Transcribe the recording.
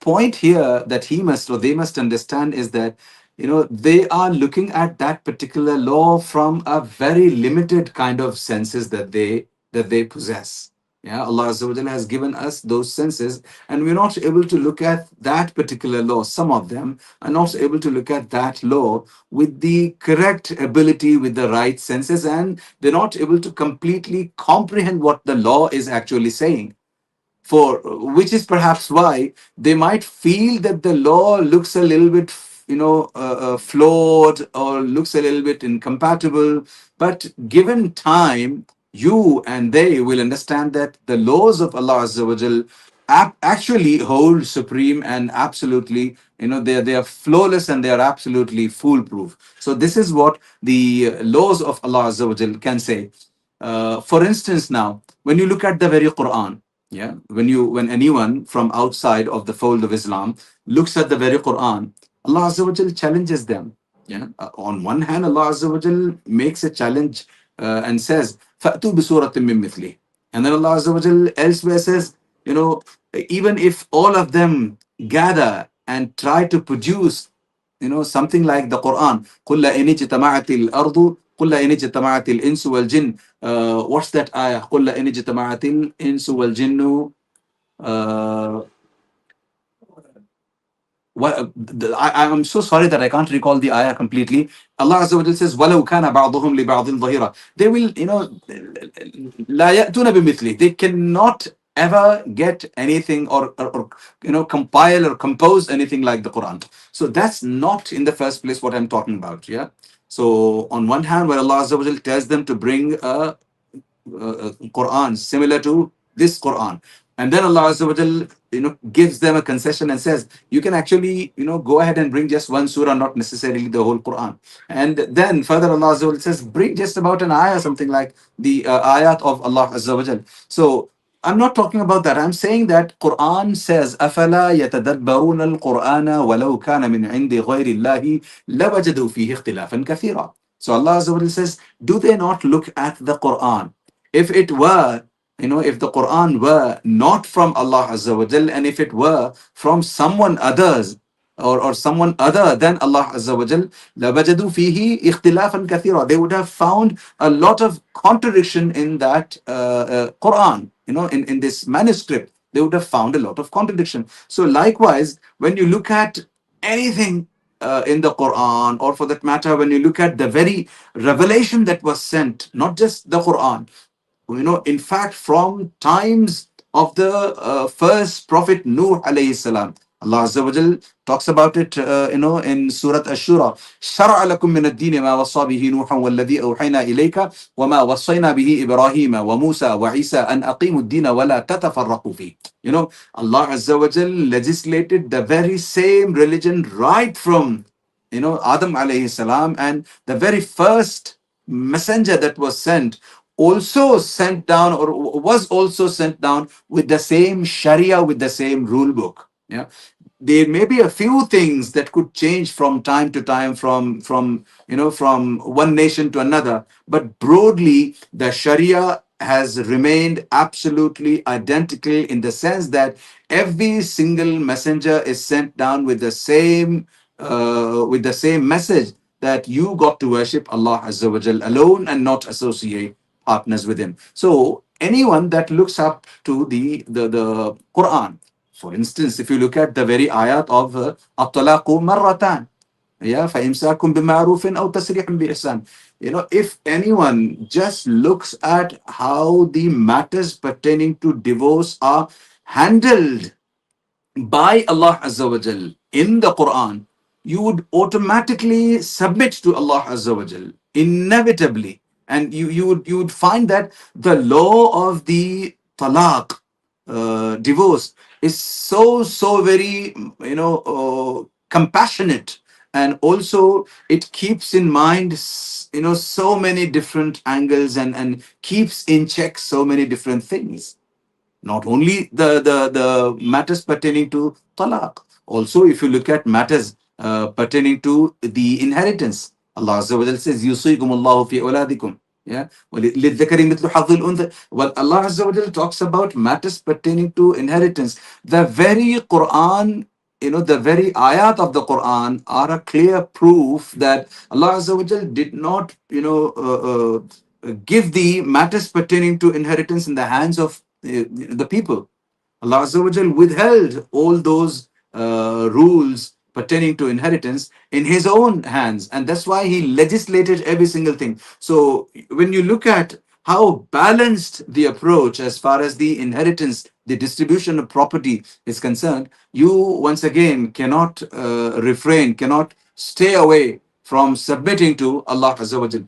point here that he must or they must understand is that, they are looking at that particular law from a very limited kind of senses that they possess. Yeah, Allah Azza wa Jalla has given us those senses, and we're not able to look at that particular law. Some of them are not able to look at that law with the correct ability, with the right senses, and they're not able to completely comprehend what the law is actually saying. For which is perhaps why they might feel that the law looks a little bit, flawed, or looks a little bit incompatible. But given time, you and they will understand that the laws of Allah Azza wa Jal actually hold supreme, and absolutely, they are flawless, and they are absolutely foolproof. So this is what the laws of Allah Azza wa Jal can say. For instance, now when you look at the very Quran, yeah, when anyone from outside of the fold of Islam looks at the very Quran, Allah Azza wa Jal challenges them. Yeah, on one hand, Allah Azza wa Jal makes a challenge, and says, "Fa'tu bi suratin min mithli," and then Allah Azza wa Jal elsewhere says, you know, even if all of them gather and try to produce, something like the Quran, قُلْ لَئِنِ اجْتَمَعَتِ الْأَرْضُ قُلْ لَئِنِ اجْتَمَعَتِ الْإِنسُ وَالْجِنُّ. What's that ayah? قُلْ لَئِنِ اجْتَمَعَتِ الْإِنسُ وَالْجِنُّ. uh, I'm so sorry that I can't recall the ayah completely. Allah Azza wa Jalla says, وَلَوْ كَانَ بَعْضُهُمْ لِبَعْضٍ ظَهِيرًا. They will, لَا يَأْتُونَ بِمِثْلِهِ. They cannot ever get anything, or compile or compose anything like the Quran. So that's not in the first place what I'm talking about. Yeah. So on one hand, where Allah Azza wa Jalla tells them to bring a Quran similar to this Quran. And then Allah Azza wa Jal, gives them a concession and says, you can actually, go ahead and bring just one surah, not necessarily the whole Quran. And then further Allah Azza wa Jal says, bring just about an ayah, something like the ayat of Allah Azza wa Jal. So I'm not talking about that. I'm saying that Quran says, أَفَلَا يَتَدَبَّرُونَ الْقُرْآنَ وَلَوْ كَانَ مِنْ عِنْدِ غَيْرِ اللَّهِ لَوَجَدُوا فِيهِ اخْتِلَافًا كَثِيرًا. So Allah Azza wa Jal says, do they not look at the Quran? If it were, if the Quran were not from Allah Azza wa Jal, and if it were from someone others, or someone other than Allah Azza wa Jal, لَوَجَدُوا فِيهِ اخْتِلَافًا كَثِيرًا. They would have found a lot of contradiction in that Quran, in this manuscript. They would have found a lot of contradiction. So likewise, when you look at anything in the Quran, or for that matter, when you look at the very revelation that was sent, not just the Quran, in fact, from times of the first prophet Nuh alayhi salam, Allah Azza wa Jal talks about it, in Surah Ash-Shura. شَرَعَ لَكُم مِّنَ الدِّينِ مَا وَصَّى بِهِ نُوحًا وَالَّذِي أَوْحَيْنَا إِلَيْكَ وَمَا وَصَّيْنَا بِهِ إِبْرَاهِيمَ وَمُوسَى وَعِيسَى أَنْ أَقِيمُوا الدِّينَ وَلَا تَتَفَرَّقُوا فِيهِ. Allah Azza wa Jal legislated the very same religion right from, Adam alayhi salam, and the very first messenger that was sent also sent down, or was also sent down with the same Sharia, with the same rule book. Yeah, there may be a few things that could change from time to time, from one nation to another, but broadly the Sharia has remained absolutely identical, in the sense that every single messenger is sent down with the same message, that you got to worship Allah Azza wa Jal alone and not associate partners with him. So anyone that looks up to the Quran, for instance, if you look at the very ayat of At-Talaqu Marratan, yeah, فَإِمْسَاكٌ بِمَعْرُوفٍ أَوْ تَسْرِيحٌ بِإِحْسَانٍ. If anyone just looks at how the matters pertaining to divorce are handled by Allah Azza wa Jal in the Quran, you would automatically submit to Allah Azza wa Jal, inevitably. And you would find that the law of the talaq, divorce, is so very, compassionate, and also it keeps in mind, so many different angles, and keeps in check so many different things. Not only the matters pertaining to talaq, also if you look at matters pertaining to the inheritance, Allah Azza wa Jalla says, "Yusikum Allahu fi awladikum." Yeah, لِلذَّكَرِ مِثْلُ حَظِّ الْأُنثَيَيْنِ. Well, Allah Azza wa Jalla talks about matters pertaining to inheritance. The very Quran the very ayat of the Quran are a clear proof that Allah Azza wa Jal did not, give the matters pertaining to inheritance in the hands of the people. Allah Azza wa Jal withheld all those rules pertaining to inheritance in His own hands, and that's why He legislated every single thing. So when you look at how balanced the approach as far as the inheritance, the distribution of property is concerned, you once again cannot refrain, cannot stay away from submitting to Allah Azza wa Jal.